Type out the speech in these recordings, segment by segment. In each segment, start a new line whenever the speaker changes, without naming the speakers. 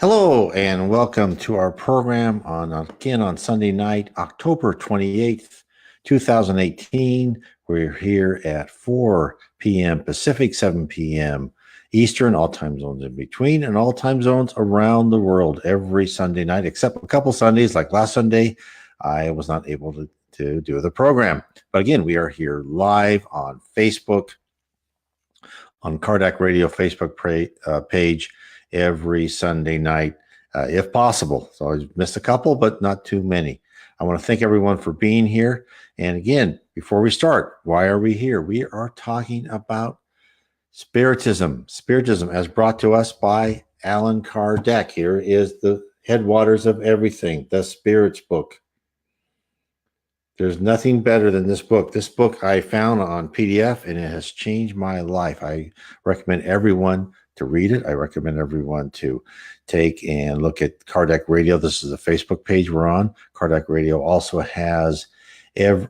Hello and welcome to our program on Sunday night, October 28th, 2018. We're here at 4 p.m. Pacific, 7 p.m. Eastern, all time zones in between, and all time zones around the world every Sunday night, except a couple Sundays like last Sunday. I was not able to do the program. But again, we are here live on Facebook, on Kardec Radio Facebook page every Sunday night, if possible. So I missed a couple, but not too many. I want to thank everyone for being here. And again, before we start, why are we here? We are talking about Spiritism. Spiritism as brought to us by Allan Kardec. Here is the headwaters of everything, the Spirits book. There's nothing better than this book. This book I found on PDF, and it has changed my life. I recommend everyone to read it. I recommend everyone to take and look at Kardec Radio. This is the Facebook page we're on. Kardec Radio also has a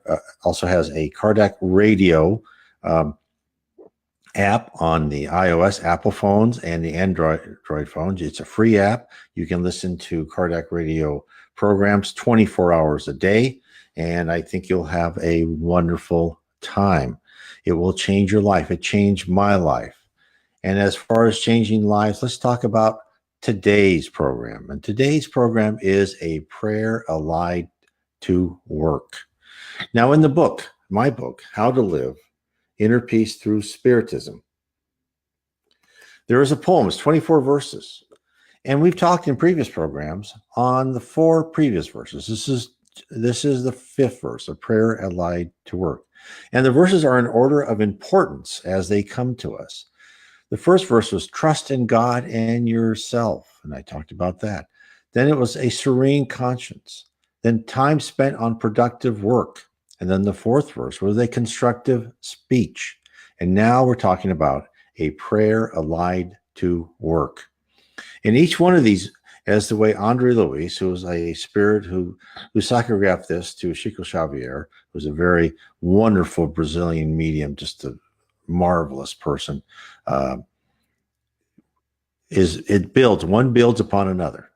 Kardec Radio app on the iOS Apple phones and the Android phones. It's a free app. You can listen to Kardec Radio programs 24 hours a day, and I think you'll have a wonderful time. It will change your life. It changed my life. And as far as changing lives, let's talk about today's program. And today's program is a prayer allied to work. Now, in the book, my book, How to Live Inner Peace Through Spiritism, there is a poem. It's 24 verses. And we've talked in previous programs on the 4 previous verses. This is the 5th verse, a prayer allied to work. And the verses are in order of importance as they come to us. The first verse was trust in God and yourself, and I talked about that. Then it was a serene conscience. Then time spent on productive work. And then the 4th verse was a constructive speech. And now we're talking about a prayer allied to work. In each one of these, as the way Andre Luis, who was a spirit who psychographed this to Chico Xavier, who's a very wonderful Brazilian medium, just a marvelous person, one builds upon another.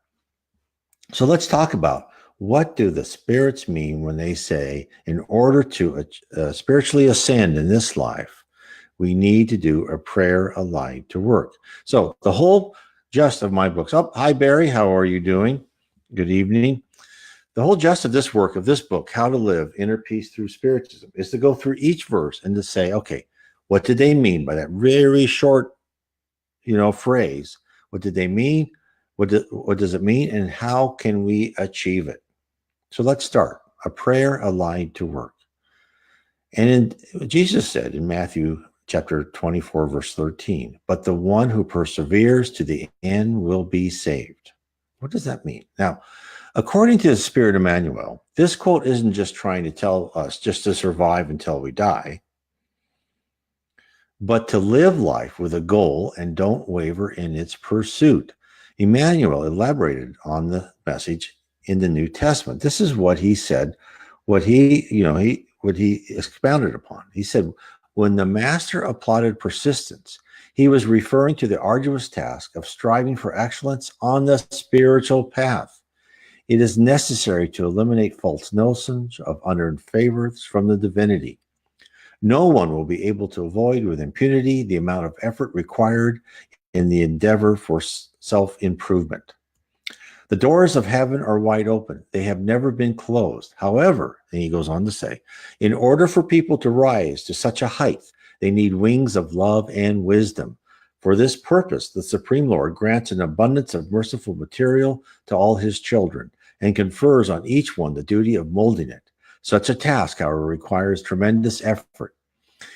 So let's talk about, what do the spirits mean when they say, in order to spiritually ascend in this life, we need to do a prayer allied to work. So the whole gist of my books. Oh, hi, Barry. How are you doing? Good evening. The whole gist of this work, of this book, How to Live Inner Peace Through Spiritism, is to go through each verse and to say, okay, what did they mean by that very short, phrase? What did they mean? What does it mean? And how can we achieve it? So let's start. A prayer allied to work. And Jesus said in Matthew chapter 24, verse 13, but the one who perseveres to the end will be saved. What does that mean? Now, according to the Spirit Emmanuel, this quote isn't just trying to tell us just to survive until we die, but to live life with a goal and don't waver in its pursuit. Emmanuel elaborated on the message in the New Testament. This is what he said, what he expounded upon. He said, when the master applauded persistence, he was referring to the arduous task of striving for excellence on the spiritual path. It is necessary to eliminate false notions of unearned favors from the divinity. No one will be able to avoid with impunity the amount of effort required in the endeavor for self-improvement. The doors of heaven are wide open. They have never been closed. However, and he goes on to say, in order for people to rise to such a height, they need wings of love and wisdom. For this purpose, the Supreme Lord grants an abundance of merciful material to all his children and confers on each one the duty of molding it. Such a task, however, requires tremendous effort.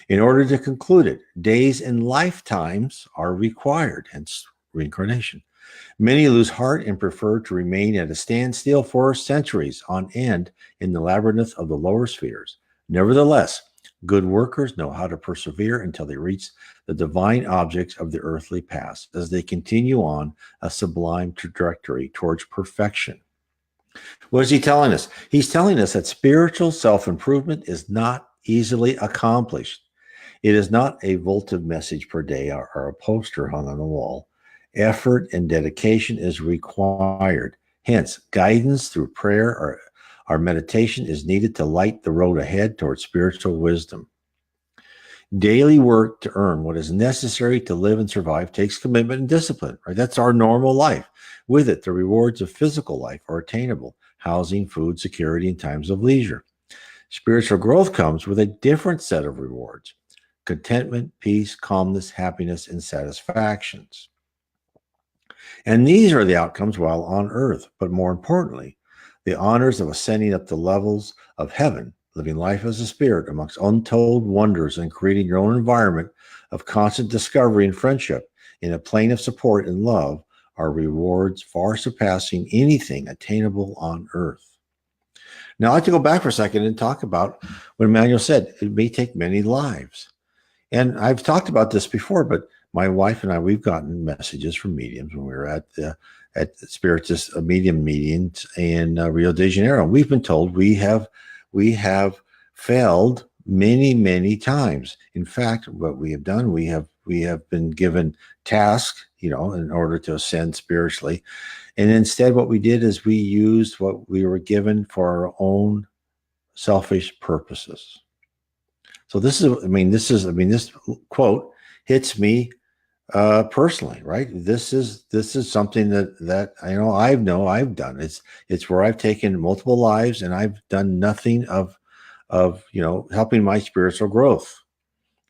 In order to conclude it, days and lifetimes are required, hence reincarnation. Many lose heart and prefer to remain at a standstill for centuries on end in the labyrinth of the lower spheres. Nevertheless, good workers know how to persevere until they reach the divine objects of the earthly past as they continue on a sublime trajectory towards perfection. What is he telling us? He's telling us that spiritual self-improvement is not easily accomplished. It is not a votive message per day or a poster hung on the wall. Effort and dedication is required. Hence, guidance through prayer or our meditation is needed to light the road ahead towards spiritual wisdom. Daily work to earn what is necessary to live and survive takes commitment and discipline, right? That's our normal life. With it, the rewards of physical life are attainable: housing, food, security, and times of leisure. Spiritual growth comes with a different set of rewards: contentment, peace, calmness, happiness, and satisfactions. And these are the outcomes while on earth. But more importantly, the honors of ascending up the levels of heaven, living life as a spirit amongst untold wonders, and creating your own environment of constant discovery and friendship in a plane of support and love are rewards far surpassing anything attainable on earth. Now, I'd like to go back for a second and talk about what Emmanuel said. It may take many lives. And I've talked about this before, but my wife and I, we've gotten messages from mediums when we were at the Spiritist medium meetings in Rio de Janeiro. We've been told we have failed many times. In fact, what we have done, we have been given tasks, in order to ascend spiritually, and instead, what we did is we used what we were given for our own selfish purposes. So this quote hits me personally, right? This is something that I've done. It's where I've taken multiple lives and I've done nothing of helping my spiritual growth.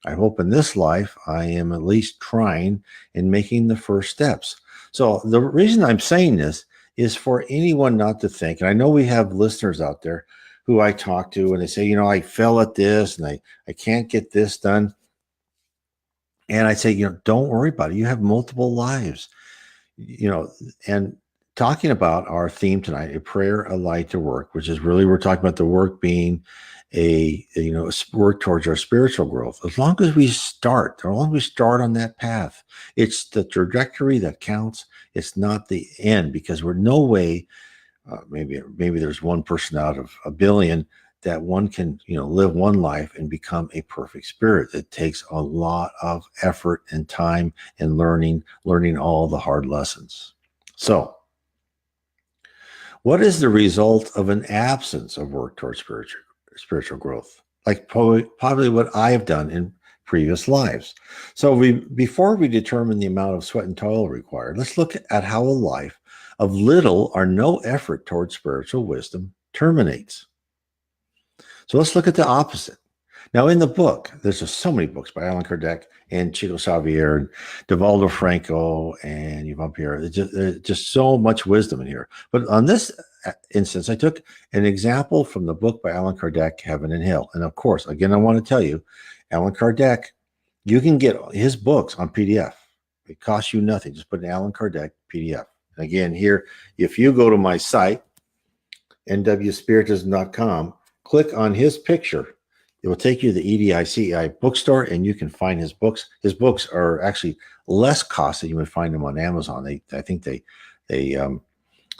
I hope in this life I am at least trying and making the first steps. So the reason I'm saying this is for anyone not to think, and I know we have listeners out there who I talk to and they say, I fell at this and I can't get this done. And I say, don't worry about it. You have multiple lives, and talking about our theme tonight, a prayer, a light to work, which is really, we're talking about the work being a work towards our spiritual growth. As long as we start on that path, it's the trajectory that counts. It's not the end, because we're no way, maybe there's one person out of a billion that one can, live one life and become a perfect spirit. It takes a lot of effort and time and learning all the hard lessons. So, what is the result of an absence of work towards spiritual growth? Like probably what I have done in previous lives. So before we determine the amount of sweat and toil required, let's look at how a life of little or no effort towards spiritual wisdom terminates. So let's look at the opposite. Now, in the book, there's just so many books by Allan Kardec and Chico Xavier and Divaldo Franco and Yvonne Pierre. There's just so much wisdom in here. But on this instance, I took an example from the book by Allan Kardec, Heaven and Hell. And of course, again, I want to tell you, Allan Kardec, you can get his books on PDF. It costs you nothing. Just put an Allan Kardec PDF. And again, here, if you go to my site, nwspiritism.com, click on his picture. It will take you to the EDICI bookstore, and you can find his books. His books are actually less cost than you would find them on Amazon. I think they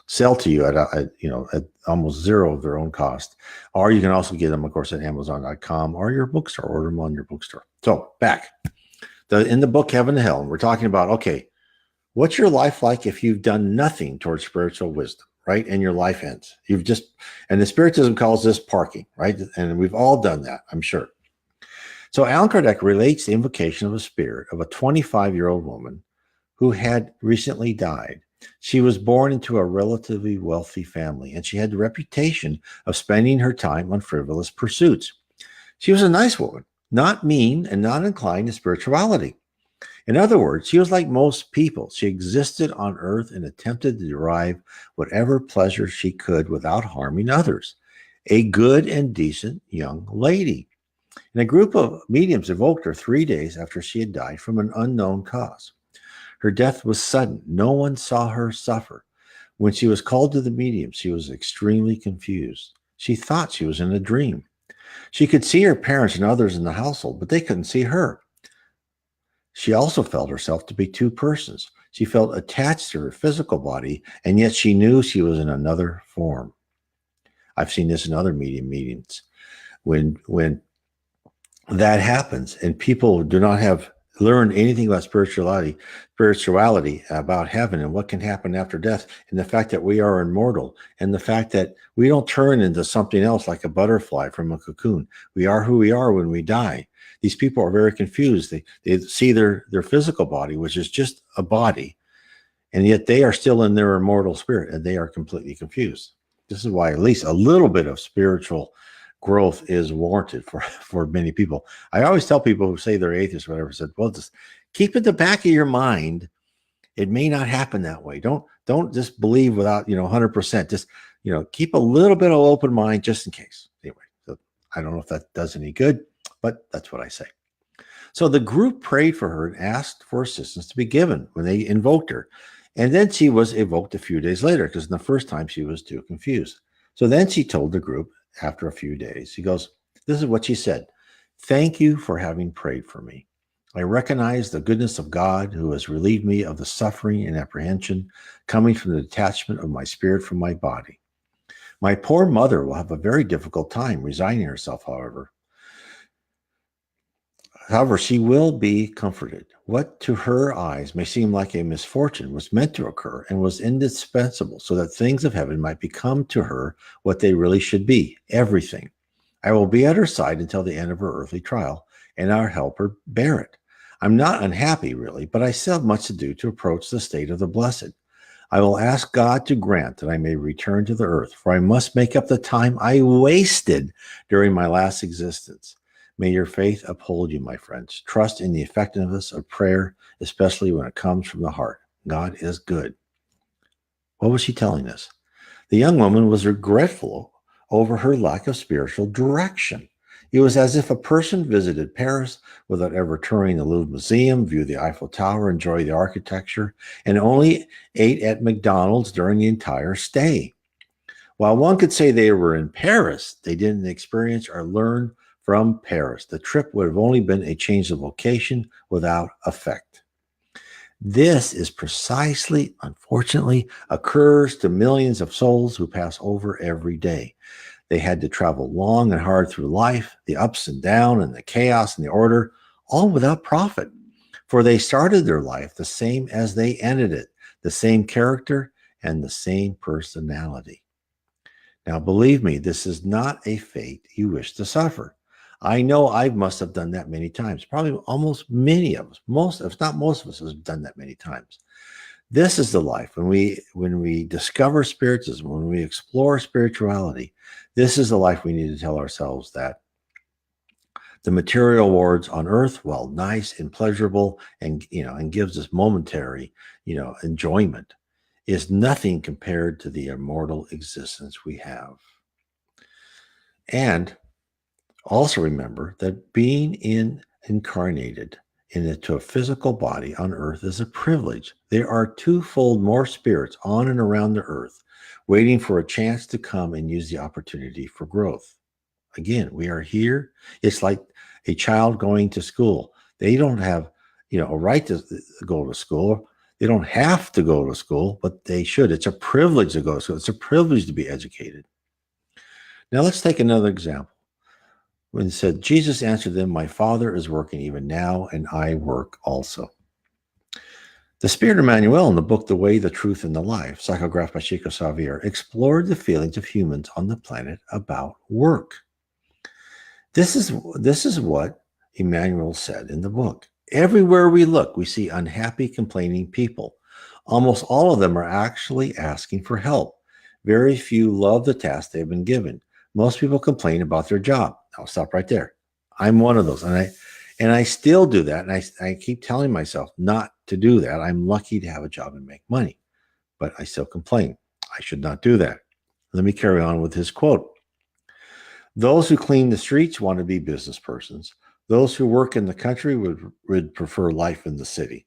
sell to you at almost zero of their own cost. Or you can also get them, of course, at Amazon.com or your bookstore. Order them on your bookstore. So back in the book Heaven and Hell, we're talking about, okay, what's your life like if you've done nothing towards spiritual wisdom? Right? And your life ends. And the Spiritism calls this parking, right? And we've all done that, I'm sure. So Allan Kardec relates the invocation of a spirit of a 25-year-old woman who had recently died. She was born into a relatively wealthy family, and she had the reputation of spending her time on frivolous pursuits. She was a nice woman, not mean and not inclined to spirituality. In other words, she was like most people. She existed on earth and attempted to derive whatever pleasure she could without harming others. A good and decent young lady. And a group of mediums evoked her 3 days after she had died from an unknown cause. Her death was sudden. No one saw her suffer. When she was called to the medium, she was extremely confused. She thought she was in a dream. She could see her parents and others in the household, but they couldn't see her. She also felt herself to be two persons. She felt attached to her physical body, and yet she knew she was in another form. I've seen this in other medium meetings. When that happens and people do not have learned anything about spirituality about heaven and what can happen after death, and the fact that we are immortal, and the fact that we don't turn into something else like a butterfly from a cocoon. We are who we are when we die. These people are very confused. They see their physical body, which is just a body, and yet they are still in their immortal spirit, and they are completely confused. This is why at least a little bit of spiritual growth is warranted for many people. I always tell people who say they're atheists or whatever, said, well, just keep in the back of your mind, it may not happen that way. Don't just believe without 100%. Just keep a little bit of open mind just in case. Anyway, so I don't know if that does any good, but that's what I say. So the group prayed for her and asked for assistance to be given when they invoked her. And then she was evoked a few days later, because the first time she was too confused. So then she told the group after a few days, she goes, this is what she said. Thank you for having prayed for me. I recognize the goodness of God who has relieved me of the suffering and apprehension coming from the detachment of my spirit from my body. My poor mother will have a very difficult time resigning herself, however. However, she will be comforted. What to her eyes may seem like a misfortune was meant to occur and was indispensable so that things of heaven might become to her what they really should be, everything. I will be at her side until the end of her earthly trial, and I'll help her bear it. I'm not unhappy, really, but I still have much to do to approach the state of the blessed. I will ask God to grant that I may return to the earth, for I must make up the time I wasted during my last existence. May your faith uphold you, my friends. Trust in the effectiveness of prayer, especially when it comes from the heart. God is good. What was she telling us? The young woman was regretful over her lack of spiritual direction. It was as if a person visited Paris without ever touring the Louvre Museum, viewed the Eiffel Tower, enjoyed the architecture, and only ate at McDonald's during the entire stay. While one could say they were in Paris, they didn't experience or learn from Paris. The trip would have only been a change of location without effect. This is precisely, unfortunately, occurs to millions of souls who pass over every day. They had to travel long and hard through life, the ups and downs and the chaos and the order, all without profit. For they started their life the same as they ended it, the same character and the same personality. Now, believe me, this is not a fate you wish to suffer. I know I must have done that many times. Probably almost many of us, most, if not most of us, have done that many times. This is the life when we discover spiritism, when we explore spirituality. This is the life we need to tell ourselves that the material rewards on earth, while nice and pleasurable, and gives us momentary enjoyment, is nothing compared to the immortal existence we have. And also remember that being incarnated into a physical body on earth is a privilege. There are twofold more spirits on and around the earth waiting for a chance to come and use the opportunity for growth. Again, we are here. It's like a child going to school. They don't have a right to go to school. They don't have to go to school, but they should. It's a privilege to go to school. It's a privilege to be educated. Now let's take another example. When it said, Jesus answered them, my Father is working even now, and I work also. The Spirit Emmanuel in the book The Way, the Truth, and the Life, psychographed by Chico Xavier, explored the feelings of humans on the planet about work. This is what Emmanuel said in the book. Everywhere we look, we see unhappy, complaining people. Almost all of them are actually asking for help. Very few love the task they've been given. Most people complain about their job. I'll stop right there. I'm one of those. And I still do that. And I keep telling myself not to do that. I'm lucky to have a job and make money, but I still complain. I should not do that. Let me carry on with his quote. Those who clean the streets want to be business persons. Those who work in the country would prefer life in the city.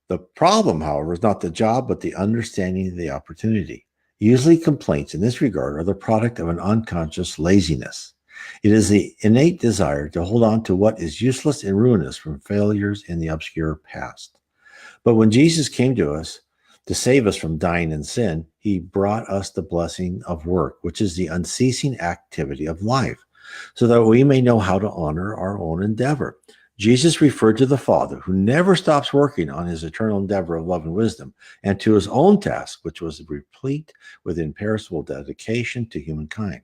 The problem, however, is not the job, but the understanding of the opportunity. Usually complaints in this regard are the product of an unconscious laziness. It is the innate desire to hold on to what is useless and ruinous from failures in the obscure past. But when Jesus came to us to save us from dying in sin, he brought us the blessing of work, which is the unceasing activity of life, so that we may know how to honor our own endeavor. Jesus referred to the Father, who never stops working on his eternal endeavor of love and wisdom, and to his own task, which was replete with imperishable dedication to humankind.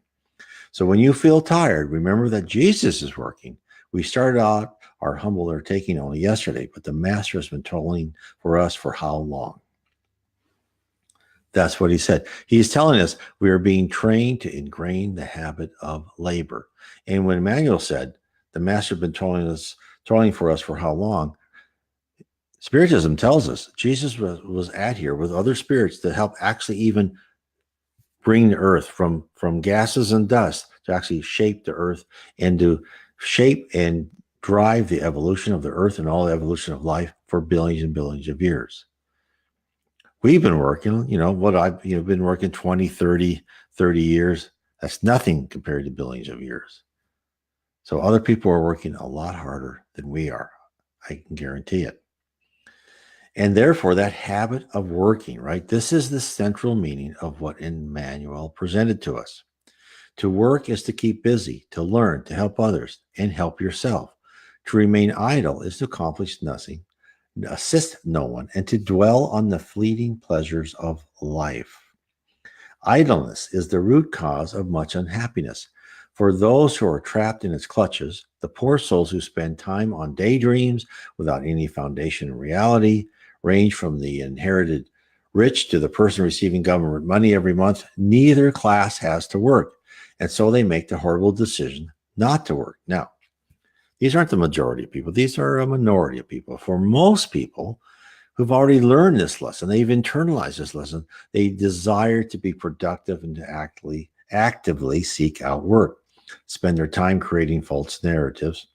So when you feel tired, remember that Jesus is working. We started out our humble undertaking only yesterday, but the Master has been toiling for us for how long? That's what he said. He's telling us we are being trained to ingrain the habit of labor. And when Emmanuel said, the Master has been toiling for us for how long? Spiritism tells us Jesus was at here with other spirits to help actually even bring the earth from gases and dust to actually shape the earth and to shape and drive the evolution of the earth and all the evolution of life for billions and billions of years. We've been working, what I've been working 20, 30 years. That's nothing compared to billions of years. So other people are working a lot harder than we are. I can guarantee it. And therefore, that habit of working, right? This is the central meaning of what Emmanuel presented to us. To work is to keep busy, to learn, to help others, and help yourself. To remain idle is to accomplish nothing, assist no one, and to dwell on the fleeting pleasures of life. Idleness is the root cause of much unhappiness. For those who are trapped in its clutches, the poor souls who spend time on daydreams without any foundation in reality, range from the inherited rich to the person receiving government money every month, neither class has to work. And so they make the horrible decision not to work. Now, these aren't the majority of people. These are a minority of people. For most people who've already learned this lesson, they've internalized this lesson, they desire to be productive and to actively seek out work, spend their time creating false narratives.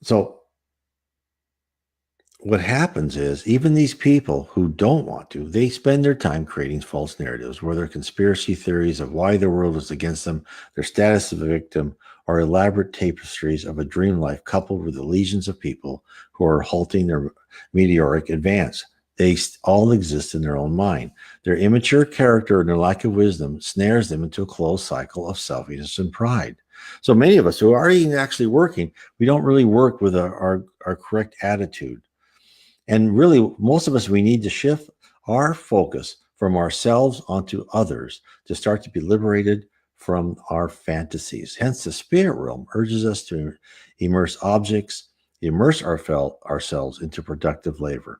So what happens is even these people who don't want to, they spend their time creating false narratives, whether conspiracy theories of why the world is against them, their status as a victim, or elaborate tapestries of a dream life coupled with the legions of people who are halting their meteoric advance. They all exist in their own mind. Their immature character and their lack of wisdom snares them into a closed cycle of selfishness and pride. So many of us who are actually working, we don't really work with our correct attitude. And really, most of us, we need to shift our focus from ourselves onto others to start to be liberated from our fantasies. Hence, the spirit realm urges us to immerse ourselves into productive labor.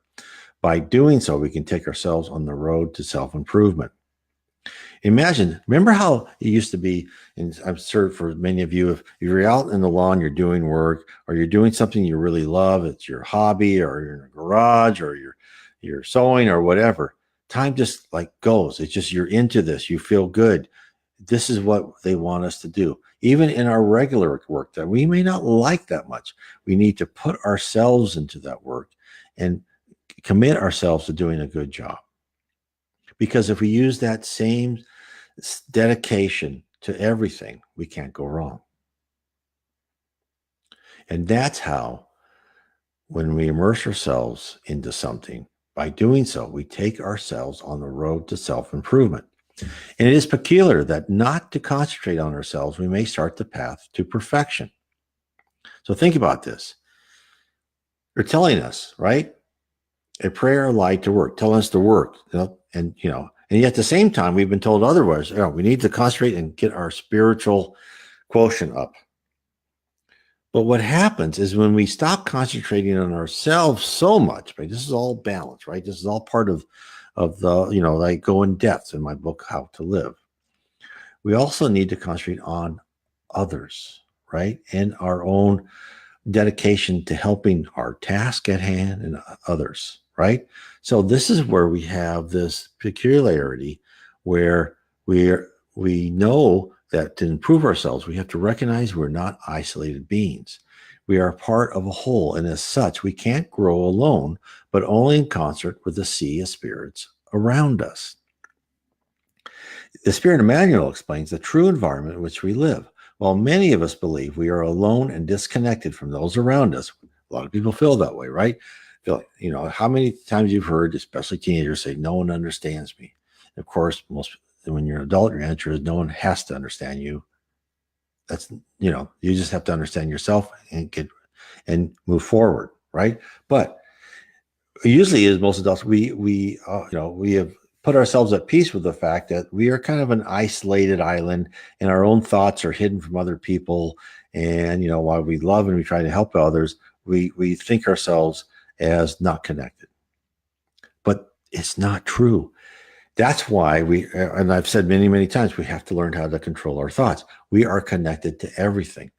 By doing so, we can take ourselves on the road to self-improvement. Remember how it used to be, and I'm sure for many of you, if you're out in the lawn, you're doing work, or you're doing something you really love, it's your hobby, or you're in a garage, or you're sewing, or whatever, time just like goes. It's just you're into this, you feel good. This is what they want us to do. Even in our regular work that we may not like that much, we need to put ourselves into that work and commit ourselves to doing a good job. Because if we use that same dedication to everything, we can't go wrong. And that's how, when we immerse ourselves into something, by doing so, we take ourselves on the road to self-improvement. And it is peculiar that not to concentrate on ourselves, we may start the path to perfection. So think about this. They're telling us, right? A prayer, a light to work, telling us to work, and yet at the same time, we've been told otherwise. We need to concentrate and get our spiritual quotient up. But what happens is when we stop concentrating on ourselves so much, right? This is all balance, right? This is all part of the, I go in depth in my book, How to Live. We also need to concentrate on others, right? And our own dedication to helping our task at hand and others, right? So this is where we have this peculiarity where we know that to improve ourselves, we have to recognize we're not isolated beings. We are part of a whole, and as such, we can't grow alone, but only in concert with the sea of spirits around us. The Spirit Emmanuel explains the true environment in which we live. While many of us believe we are alone and disconnected from those around us, a lot of people feel that way, right? How many times you've heard, especially teenagers, say, no one understands me. And of course, when you're an adult, your answer is no one has to understand you. That's, you just have to understand yourself and move forward, right? But usually, as most adults, we have put ourselves at peace with the fact that we are kind of an isolated island, and our own thoughts are hidden from other people. And while we love and we try to help others, we think ourselves as not connected. But it's not true. That's why and I've said many, many times, we have to learn how to control our thoughts. We are connected to everything.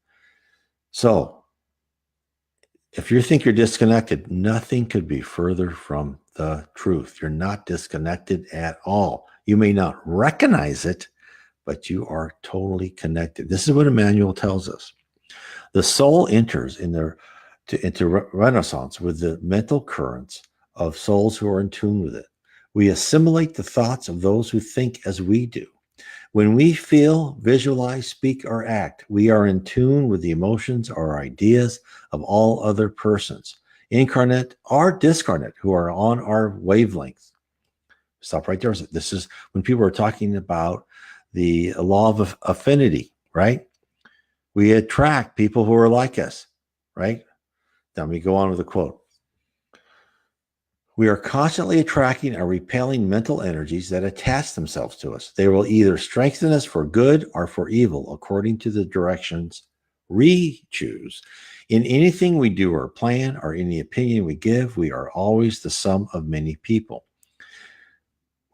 So if you think you're disconnected, nothing could be further from the truth. You're not disconnected at all. You may not recognize it, but you are totally connected. This is what Emmanuel tells us. The soul enters into renaissance with the mental currents of souls who are in tune with it. We assimilate the thoughts of those who think as we do. When we feel, visualize, speak, or act, we are in tune with the emotions or ideas of all other persons, incarnate or discarnate, who are on our wavelength. Stop right there. This is when people are talking about the law of affinity, right? We attract people who are like us, right? Then we go on with the quote. We are constantly attracting or repelling mental energies that attach themselves to us. They will either strengthen us for good or for evil, according to the directions we choose. In anything we do or plan, or any opinion we give, we are always the sum of many people.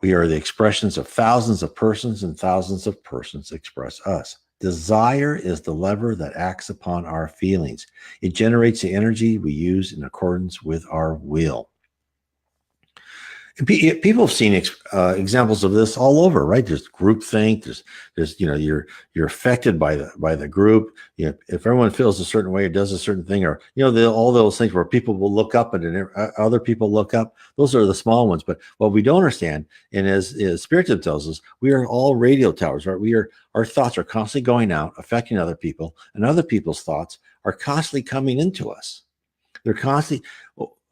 We are the expressions of thousands of persons, and thousands of persons express us. Desire is the lever that acts upon our feelings. It generates the energy we use in accordance with our will. People have seen examples of this all over, right? There's groupthink. There's you're affected by the group. If everyone feels a certain way or does a certain thing, or all those things where people will look up and other people look up. Those are the small ones. But what we don't understand, and as Spiritism tells us, we are all radio towers, right? Our thoughts are constantly going out, affecting other people, and other people's thoughts are constantly coming into us. They're constantly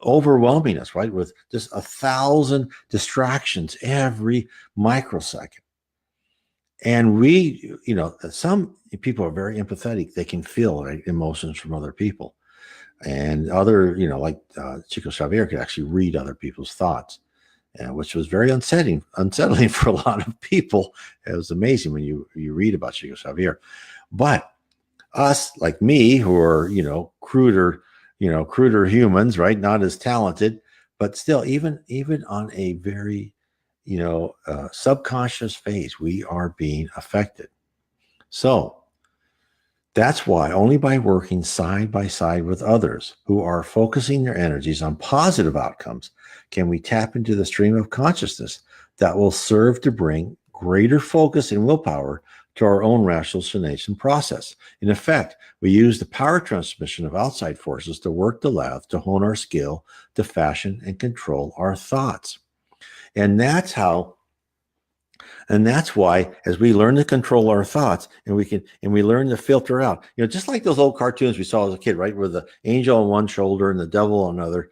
overwhelming us, right? With just 1,000 distractions every microsecond. And some people are very empathetic. They can feel emotions from other people. And other, like Chico Xavier could actually read other people's thoughts, which was very unsettling for a lot of people. It was amazing when you read about Chico Xavier. But us, like me, who are, cruder humans, right? Not as talented, but still, even on a very, subconscious phase, we are being affected. So that's why only by working side by side with others who are focusing their energies on positive outcomes can we tap into the stream of consciousness that will serve to bring greater focus and willpower to our own rationalization process. In effect, we use the power transmission of outside forces to work the lathe to hone our skill to fashion and control our thoughts. And that's why, as we learn to control our thoughts, and we learn to filter out, just like those old cartoons we saw as a kid, right? With the angel on one shoulder and the devil on another,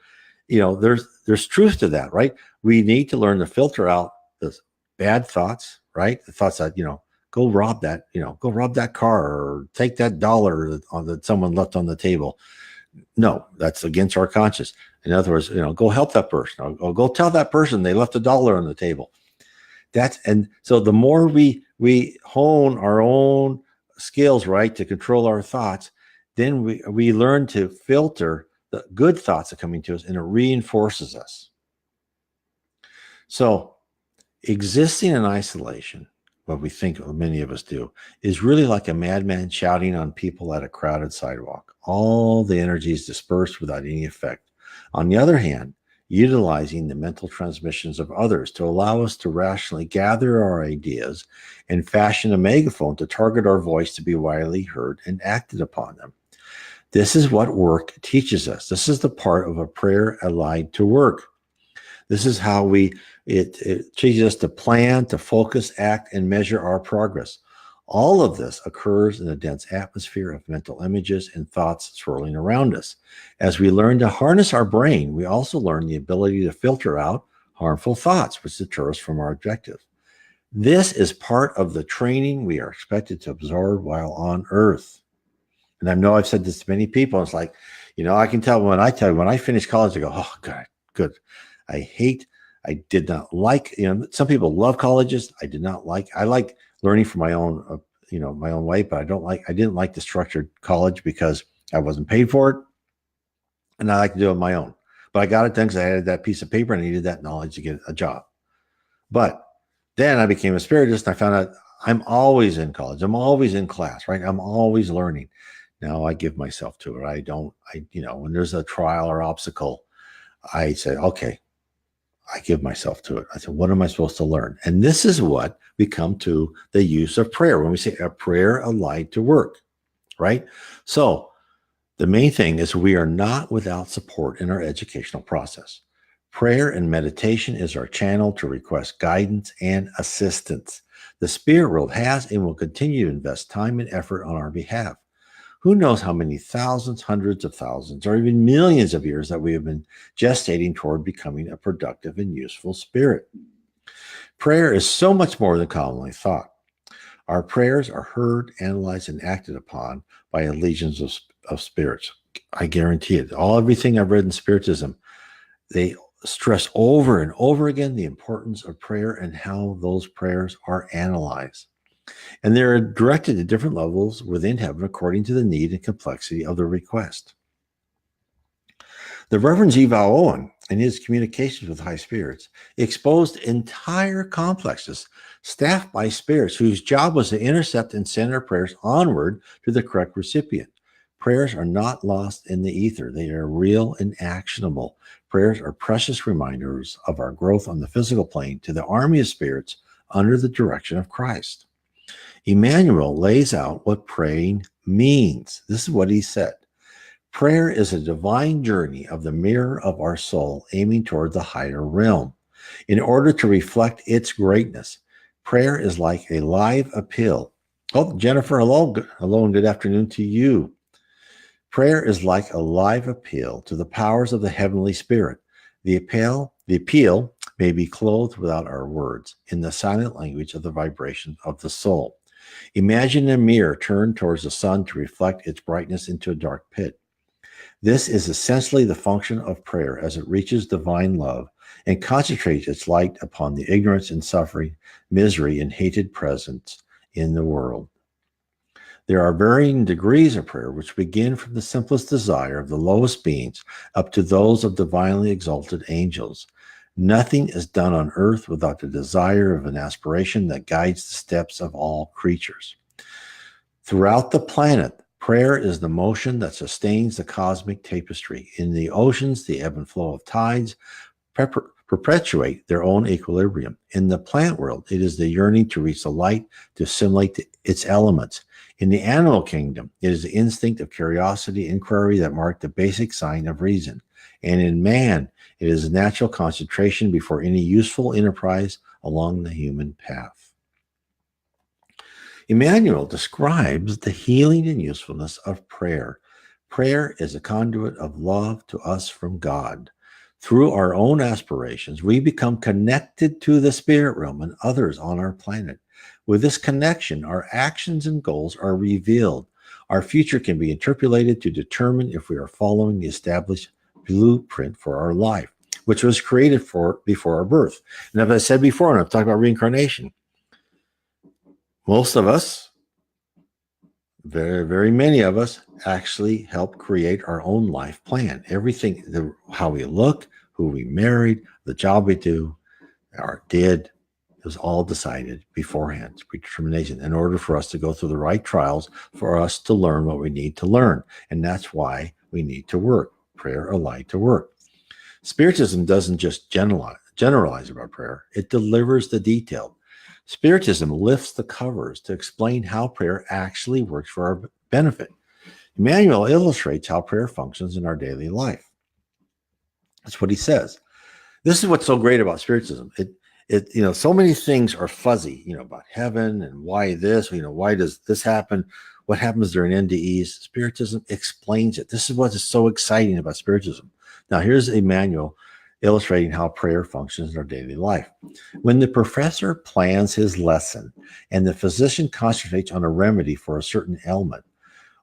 there's truth to that, right? We need to learn to filter out the bad thoughts, right? The thoughts that, go rob that car, or take that dollar that someone left on the table. No, that's against our conscience. In other words, go help that person, or go tell that person they left $1 on the table. And so the more we hone our own skills, right, to control our thoughts, then we learn to filter the good thoughts that are coming to us, and it reinforces us. So existing in isolation, what we think many of us do, is really like a madman shouting on people at a crowded sidewalk. All the energy is dispersed without any effect. On the other hand, utilizing the mental transmissions of others to allow us to rationally gather our ideas and fashion a megaphone to target our voice to be widely heard and acted upon them. This is what work teaches us. This is the part of a prayer allied to work. This is how it teaches us to plan, to focus, act, and measure our progress. All of this occurs in a dense atmosphere of mental images and thoughts swirling around us. As we learn to harness our brain, we also learn the ability to filter out harmful thoughts, which deter us from our objective. This is part of the training we are expected to absorb while on earth. And I know I've said this to many people. It's like, I can tell when I finish college, I go, oh, God, good. I did not like, some people love colleges. I like learning for my own, my own way, but I didn't like the structured college because I wasn't paid for it. And I like to do it on my own. But I got it done because I had that piece of paper and I needed that knowledge to get a job. But then I became a spiritist and I found out I'm always in college. I'm always in class, right? I'm always learning. Now I give myself to it. When there's a trial or obstacle, I say, okay, I give myself to it. I said, what am I supposed to learn? And this is what we come to the use of prayer when we say a prayer allied to work, right? So the main thing is we are not without support in our educational process. Prayer and meditation is our channel to request guidance and assistance. The spirit world has and will continue to invest time and effort on our behalf. Who knows how many thousands, hundreds of thousands, or even millions of years that we have been gestating toward becoming a productive and useful spirit. Prayer is so much more than commonly thought. Our prayers are heard, analyzed, and acted upon by legions of spirits. I guarantee it. Everything I've read in Spiritism, they stress over and over again the importance of prayer and how those prayers are analyzed. And they're directed to different levels within heaven according to the need and complexity of the request. The Reverend G. Val Owen, in his communications with high spirits, exposed entire complexes staffed by spirits whose job was to intercept and send our prayers onward to the correct recipient. Prayers are not lost in the ether. They are real and actionable. Prayers are precious reminders of our growth on the physical plane to the army of spirits under the direction of Christ. Emmanuel lays out what praying means. This is what he said. Prayer is a divine journey of the mirror of our soul aiming toward the higher realm. In order to reflect its greatness, prayer is like a live appeal. Oh, Jennifer, hello. Hello and good afternoon to you. Prayer is like a live appeal to the powers of the heavenly spirit. The appeal may be clothed without our words in the silent language of the vibration of the soul. Imagine a mirror turned towards the sun to reflect its brightness into a dark pit. This is essentially the function of prayer as it reaches divine love and concentrates its light upon the ignorance and suffering, misery, and hated presence in the world. There are varying degrees of prayer, which begin from the simplest desire of the lowest beings up to those of divinely exalted angels. Nothing is done on earth without the desire of an aspiration that guides the steps of all creatures. Throughout the planet, prayer is the motion that sustains the cosmic tapestry. In the oceans, the ebb and flow of tides perpetuate their own equilibrium. In the plant world, it is the yearning to reach the light, to assimilate its elements. In the animal kingdom, it is the instinct of curiosity, inquiry that mark the basic sign of reason. And in man, it is natural concentration before any useful enterprise along the human path. Emmanuel describes the healing and usefulness of prayer. Prayer is a conduit of love to us from God. Through our own aspirations, we become connected to the spirit realm and others on our planet. With this connection, our actions and goals are revealed. Our future can be interpolated to determine if we are following the established blueprint for our life, which was created before our birth. And as I said before, and I've talked about reincarnation, most of us, very, very many of us, actually help create our own life plan. Everything, how we look, who we married, the job we do, or did, it was all decided beforehand. It's predetermination in order for us to go through the right trials, for us to learn what we need to learn. And that's why we need to work. Prayer allied to work. Spiritism doesn't just generalize about prayer. It delivers the detail. Spiritism lifts the covers to explain how prayer actually works for our benefit. Emmanuel illustrates how prayer functions in our daily life. That's what he says. This is what's so great about Spiritism. So many things are fuzzy, about heaven and why this, why does this happen? What happens during NDEs? Spiritism explains it. This is what is so exciting about Spiritism. Now, here's Emmanuel illustrating how prayer functions in our daily life. When the professor plans his lesson and the physician concentrates on a remedy for a certain ailment,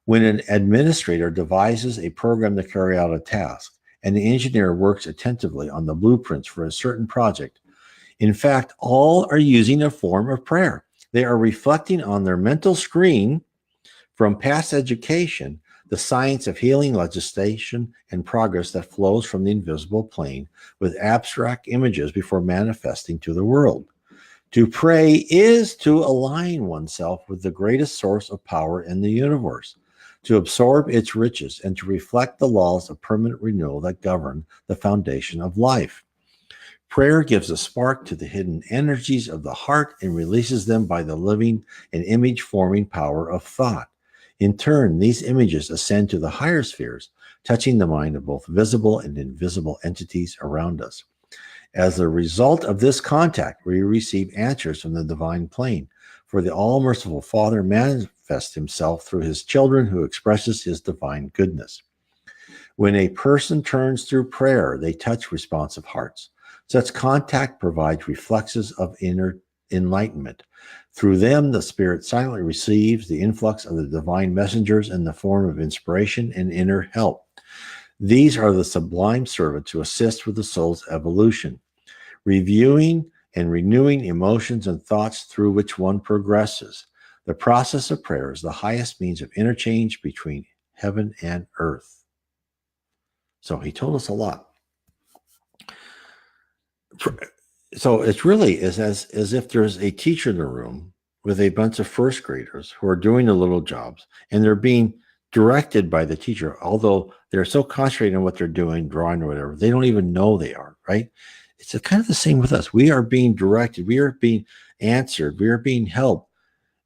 when an administrator devises a program to carry out a task, and the engineer works attentively on the blueprints for a certain project, in fact, all are using a form of prayer. They are reflecting on their mental screen from past education the science of healing, legislation, and progress that flows from the invisible plane with abstract images before manifesting to the world. To pray is to align oneself with the greatest source of power in the universe, to absorb its riches, and to reflect the laws of permanent renewal that govern the foundation of life. Prayer gives a spark to the hidden energies of the heart and releases them by the living and image forming power of thought. In turn, these images ascend to the higher spheres, touching the mind of both visible and invisible entities around us. As a result of this contact, we receive answers from the divine plane, for the all-merciful Father manifests himself through his children who expresses his divine goodness. When a person turns through prayer, they touch responsive hearts. Such contact provides reflexes of inner enlightenment. Through them, the spirit silently receives the influx of the divine messengers in the form of inspiration and inner help. These are the sublime servants who assist with the soul's evolution, reviewing and renewing emotions and thoughts through which one progresses. The process of prayer is the highest means of interchange between heaven and earth. So he told us a lot. So it really is as if there's a teacher in the room with a bunch of first graders who are doing the little jobs, and they're being directed by the teacher, although they're so concentrated on what they're doing, drawing or whatever, they don't even know they are, right? It's kind of the same with us. We are being directed, we are being answered, we are being helped,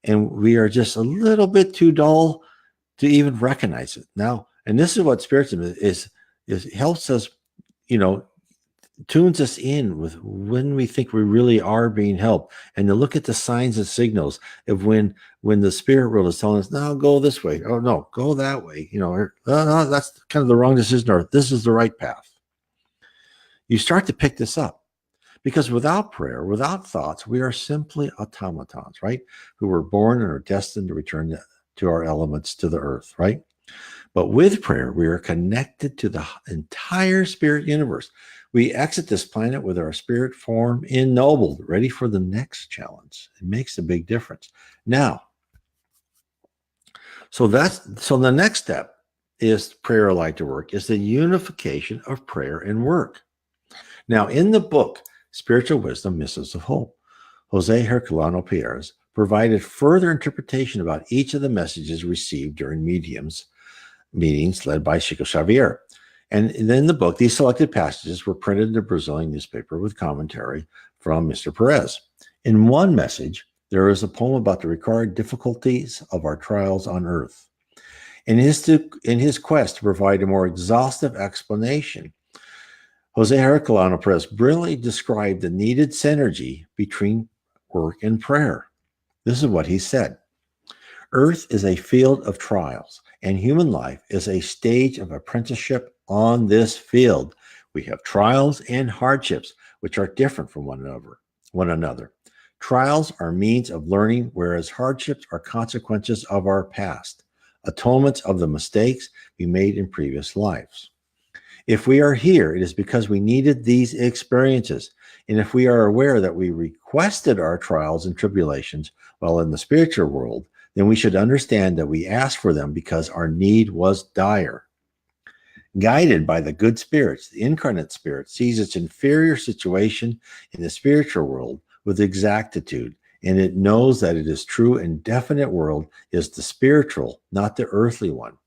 and we are just a little bit too dull to even recognize it. Now, and this is what Spiritism is helps us, tunes us in with when we think we really are being helped, and to look at the signs and signals of when the spirit world is telling us, no, go this way, or no, go that way, or no, that's kind of the wrong decision, or this is the right path. You start to pick this up, because without prayer, without thoughts, we are simply automatons, right? Who were born and are destined to return to our elements, to the earth, right? But with prayer, we are connected to the entire spirit universe. We exit this planet with our spirit form ennobled, ready for the next challenge. It makes a big difference. Now, so the next step is prayer allied to work, is the unification of prayer and work. Now, in the book, Spiritual Wisdom, Missiles of Hope, Jose Herculano Pierres provided further interpretation about each of the messages received during meetings led by Chico Xavier. And in the book, these selected passages were printed in the Brazilian newspaper with commentary from Mr. Perez. In one message, there is a poem about the required difficulties of our trials on earth. In his quest to provide a more exhaustive explanation, Jose Herculano Perez brilliantly described the needed synergy between work and prayer. This is what he said. Earth is a field of trials, and human life is a stage of apprenticeship on this field. We have trials and hardships, which are different from one another. Trials are means of learning, whereas hardships are consequences of our past, atonements of the mistakes we made in previous lives. If we are here, it is because we needed these experiences. And if we are aware that we requested our trials and tribulations while in the spiritual world, then we should understand that we asked for them because our need was dire. Guided by the good spirits, the incarnate spirit sees its inferior situation in the spiritual world with exactitude, and it knows that it is true and definite world is the spiritual, not the earthly one.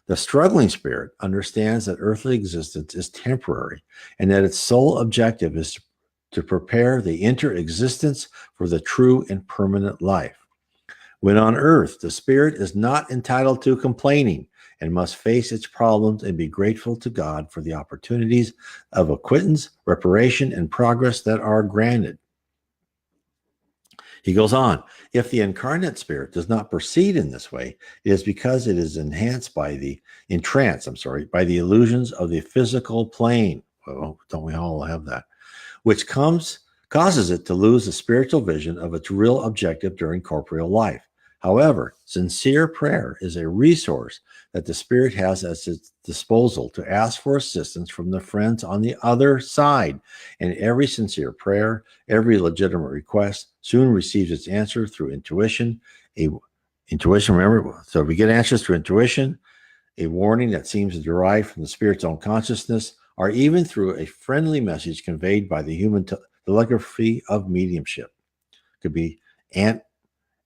The struggling spirit understands that earthly existence is temporary and that its sole objective is to prepare the inter-existence for the true and permanent life. When on earth, the spirit is not entitled to complaining and must face its problems and be grateful to God for the opportunities of acquittance, reparation, and progress that are granted. He goes on, if the incarnate spirit does not proceed in this way, it is because it is entranced by the illusions of the physical plane. Well, don't we all have that? Which causes it to lose the spiritual vision of its real objective during corporeal life. However, sincere prayer is a resource that the Spirit has at its disposal to ask for assistance from the friends on the other side. And every sincere prayer, every legitimate request soon receives its answer through intuition. Intuition, remember, so we get answers through intuition, a warning that seems to derive from the Spirit's own consciousness, or even through a friendly message conveyed by the human telegraphy of mediumship. It could be Aunt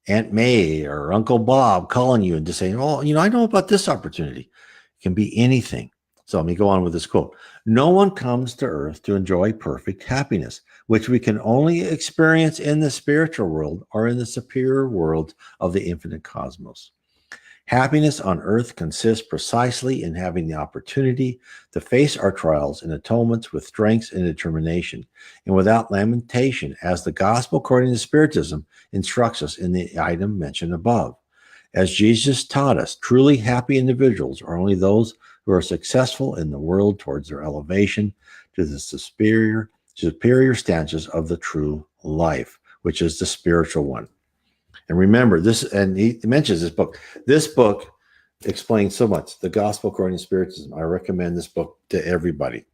May or Uncle Bob calling you and just saying, "Oh, I know about this opportunity." It can be anything. So let me go on with this quote. No one comes to earth to enjoy perfect happiness, which we can only experience in the spiritual world or in the superior world of the infinite cosmos. Happiness on earth consists precisely in having the opportunity to face our trials and atonements with strength and determination, and without lamentation, as the gospel according to Spiritism instructs us in the item mentioned above. As Jesus taught us, truly happy individuals are only those who are successful in the world towards their elevation to the superior stanches of the true life, which is the spiritual one. And remember this, and he mentions this book. This book explains so much. The Gospel According to Spiritism. I recommend this book to everybody.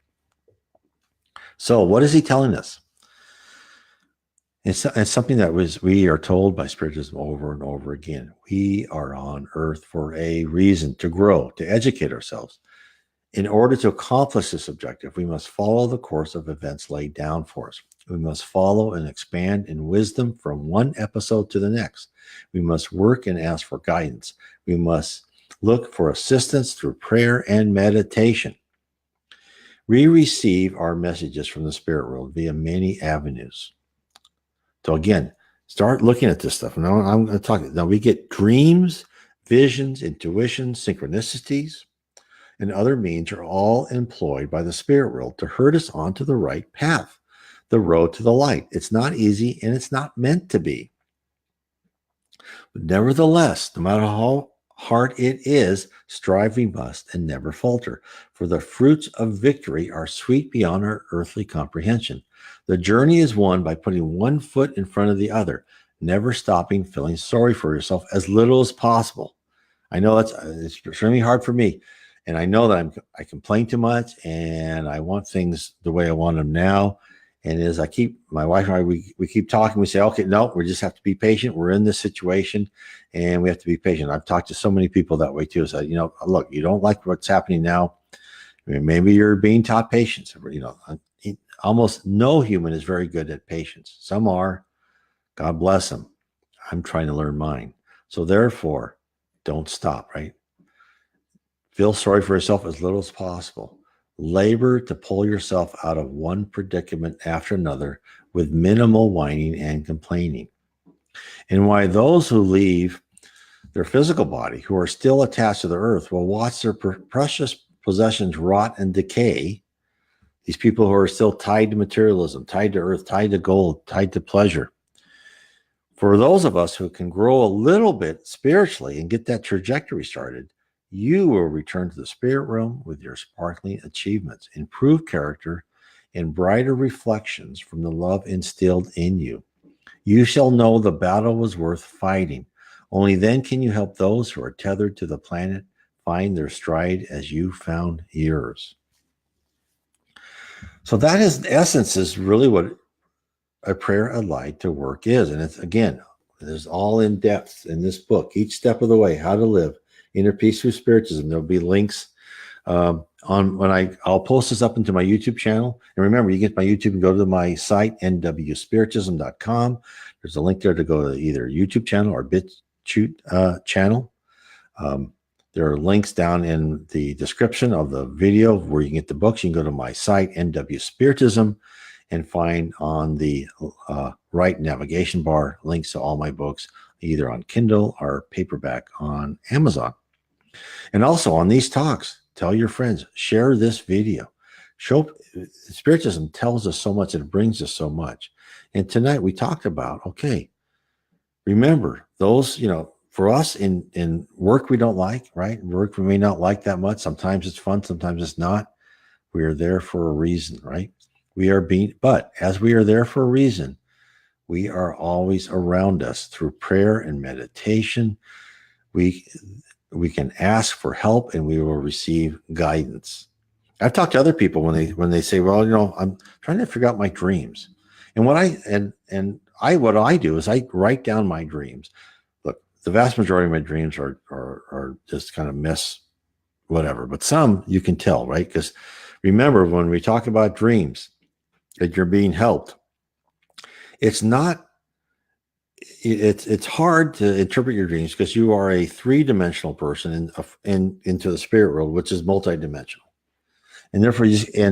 So, what is he telling us? It's something that we are told by Spiritism over and over again. We are on earth for a reason, to grow, to educate ourselves. In order to accomplish this objective, we must follow the course of events laid down for us. We must follow and expand in wisdom from one episode to the next. We must work and ask for guidance. We must look for assistance through prayer and meditation. We receive our messages from the spirit world via many avenues. So again, start looking at this stuff. Now I'm going to talk. Now we get dreams, visions, intuitions, synchronicities, and other means are all employed by the spirit world to herd us onto the right path, the road to the light. It's not easy, and it's not meant to be. But nevertheless, no matter how hard it is, strive we must and never falter, for the fruits of victory are sweet beyond our earthly comprehension. The journey is won by putting one foot in front of the other, never stopping, feeling sorry for yourself as little as possible. I know it's extremely hard for me. And I know that I complain too much, and I want things the way I want them now. And as my wife and I, we keep talking, we say, okay, no, we just have to be patient. We're in this situation, and we have to be patient. I've talked to so many people that way too. So, look, you don't like what's happening now. I mean, maybe you're being taught patience. Almost no human is very good at patience. Some are. God bless them. I'm trying to learn mine. So therefore, don't stop, right? Feel sorry for yourself as little as possible. Labor to pull yourself out of one predicament after another with minimal whining and complaining. And why those who leave their physical body, who are still attached to the earth, will watch their precious possessions rot and decay. These people who are still tied to materialism, tied to earth, tied to gold, tied to pleasure. For those of us who can grow a little bit spiritually and get that trajectory started, you will return to the spirit realm with your sparkling achievements, improved character, and brighter reflections from the love instilled in you. You shall know the battle was worth fighting. Only then can you help those who are tethered to the planet find their stride as you found yours. So that is, in essence, is really what a prayer allied to work is. And it's, again, there's all in depth in this book, each step of the way, how to live inner peace through spiritism. There'll be links I'll post this up into my YouTube channel. And remember, you get my YouTube and go to my site, nwspiritism.com. There's a link there to go to either YouTube channel or BitChute channel. There are links down in the description of the video where you can get the books. You can go to my site, nwspiritism, and find on the right navigation bar links to all my books, either on Kindle or paperback on Amazon. And also on these talks, tell your friends, share this video. Spiritism tells us so much, and it brings us so much. And tonight we talked about, okay, remember those, for us in work we don't like, right? Work we may not like that much. Sometimes it's fun, sometimes it's not. We are there for a reason, right? But as we are there for a reason, we are always around us through prayer and meditation. We can ask for help and we will receive guidance. I've talked to other people when they say, well, I'm trying to figure out my dreams. And what I do is I write down my dreams. Look, the vast majority of my dreams are just kind of whatever, but some you can tell, right? Because remember, when we talk about dreams that you're being helped, it's not it's hard to interpret your dreams because you are a three-dimensional person into the spirit world, which is multidimensional. And therefore,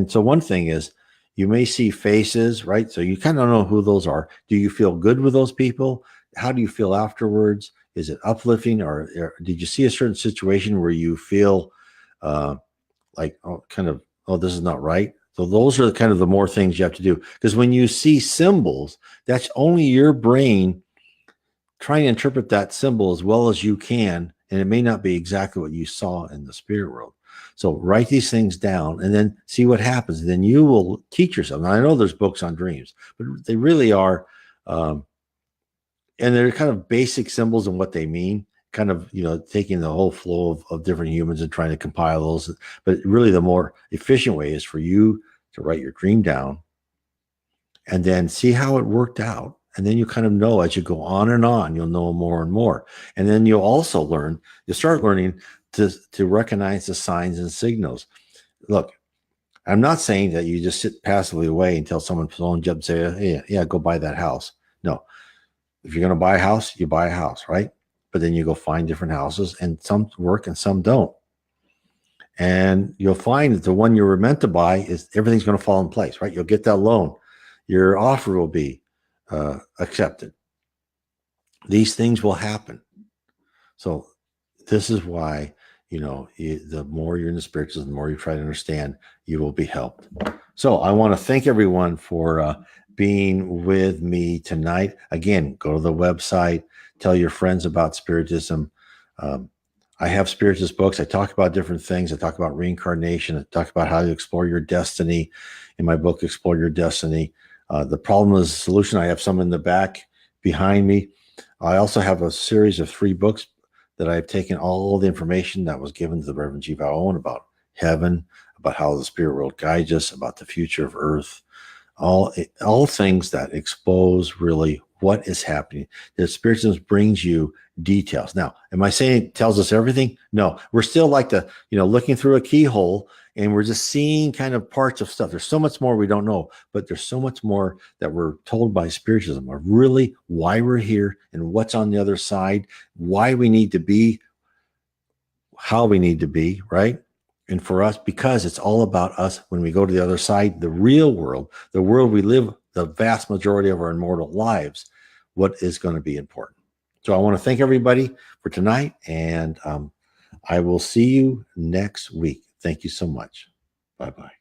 so one thing is you may see faces, right? So you kind of know who those are. Do you feel good with those people? How do you feel afterwards? Is it uplifting, or did you see a certain situation where you feel like, this is not right? So those are kind of the more things you have to do. Because when you see symbols, that's only your brain trying to interpret that symbol as well as you can. And it may not be exactly what you saw in the spirit world. So write these things down and then see what happens. And then you will teach yourself. Now, I know there's books on dreams, but they really are, and they're kind of basic symbols and what they mean, kind of, taking the whole flow of different humans and trying to compile those. But really the more efficient way is for you to write your dream down and then see how it worked out. And then you kind of know as you go on and on, you'll know more and more. And then you'll start learning to recognize the signs and signals. Look, I'm not saying that you just sit passively away until someone phones you up and say, hey, yeah, go buy that house. No, if you're going to buy a house, you buy a house, right? But then you go find different houses and some work and some don't. And you'll find that the one you were meant to buy is everything's going to fall in place, right? You'll get that loan. Your offer will be accepted. These things will happen. So this is why, the more you're in the spiritualism, the more you try to understand, you will be helped. So I want to thank everyone for being with me tonight. Again, go to the website, tell your friends about Spiritism. I have Spiritist books. I talk about different things. I talk about reincarnation. I talk about how to explore your destiny. In my book, Explore Your Destiny. The Problem is the Solution. I have some in the back behind me. I also have a series of 3 books that I've taken all the information that was given to the Reverend G. Val Owen about heaven, about how the spirit world guides us, about the future of Earth, all things that expose really what is happening. The Spiritism brings you details. Now, am I saying it tells us everything? No, we're still like looking through a keyhole and we're just seeing kind of parts of stuff. There's so much more we don't know, but there's so much more that we're told by Spiritism of really why we're here and what's on the other side, why we need to be, how we need to be, right? And for us, because it's all about us when we go to the other side, the real world, the world we live, the vast majority of our immortal lives, what is going to be important. So I want to thank everybody for tonight, and I will see you next week. Thank you so much. Bye-bye.